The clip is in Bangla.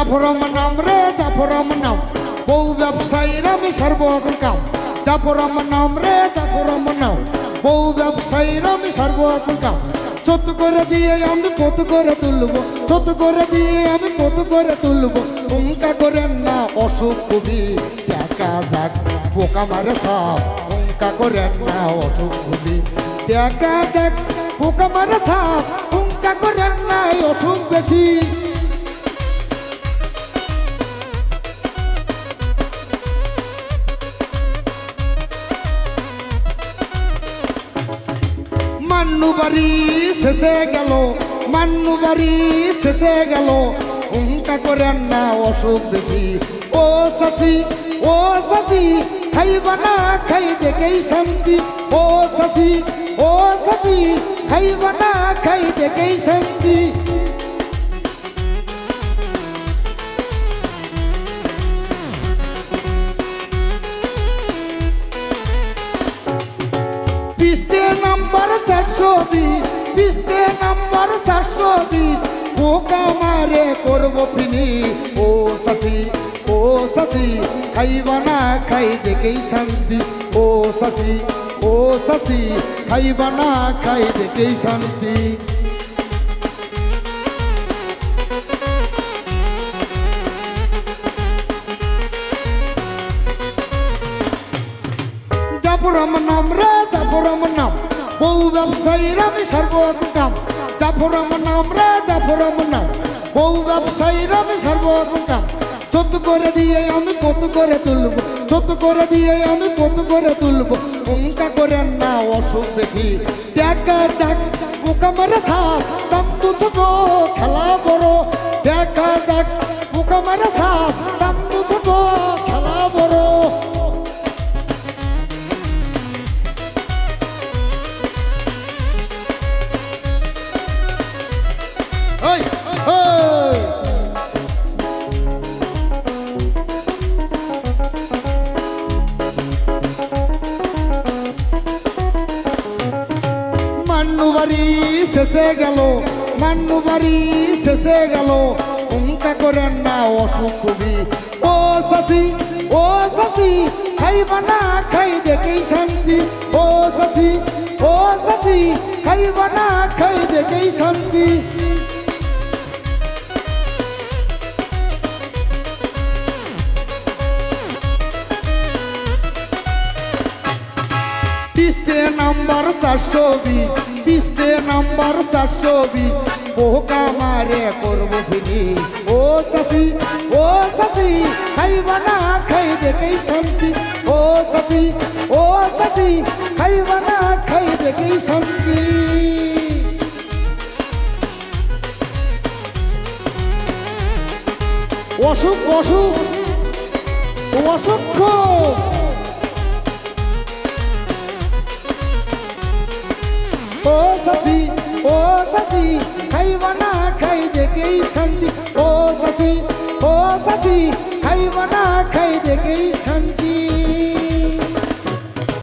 জাফরম নাম রে জাফরম নাম বউ ব্যবসায়ীর আমি সর্বরকম কাম জাফরম নাম রে জাফরম নাম বউ ব্যবসায়ীর আমি সর্বরকম কাম ছোট করে দিয়ে আমি কত করে তুলবো ছোট করে দিয়ে আমি কত করে তুলবো উনকা করেন না অসুখ কবি দেখা যাক পোকা মারে সাপ উনকা করেন না অসুখ কবি দেখা যাক পোকা মারে সাপ উনকা করেন না অসুখ বেশি মান্নু বাড়ি শেষে গেল মান্নু বাড়ি শেষে গেল উনকা করেন না অসুখ বেশি ও শাশি খাইবা না খাই দেখেই শান্তি ও শাশি খাইবা না খাই দেখেই শান্তি পিস্তে নাম্বার 420 পিস্তে নাম্বার 420 পোকা মারে করবো ফিনি ও শাশি খাইবা না খাই দেখেই শান্তি ও শাশি খাইবা না খাই দেখেই শান্তি জাফরম নাম রে জাফরম নাম বউ ব্যবসায়ীর আমি সর্বরকম কাম জাফরম নাম রে জাফরম নাম বউ ব্যবসায়ীর আমি সর্বরকম কাম ছোট করে দিয়ে আমি কত করে তুলবো ছোট করে দিয়ে আমি কত করে তুলবো উনকা করেন না অসুখ বেশি দেখা যাক পোকা মারে সাপ দাম বুঝবো খেলা বড় দেখা যাক পোকা মারে সাপ দাম বুঝবো খেলা বড় মান্নু বাড়ি শেষে গেল মান্নু বাড়ি শেষে গেল উনকা করেন না অসুখ কবি ও শাশি খাইবা না খাই দেখেই শান্তি ও শাশি খাইবা না খাই দেখেই শান্তি পিস্তে নাম্বার 420 পিস্তে নাম্বার 420 পোকা মারে করবো ফিনি ও শাশি খাইবা না খাই দেখেই শান্তি ও শাশি খাইবা না খাই দেখেই শান্তি অসুখ অসুখ ও শাশি খাইবা না খাই দেখেই শান্তি ও শাশি খাইবা না খাই দেখেই শান্তি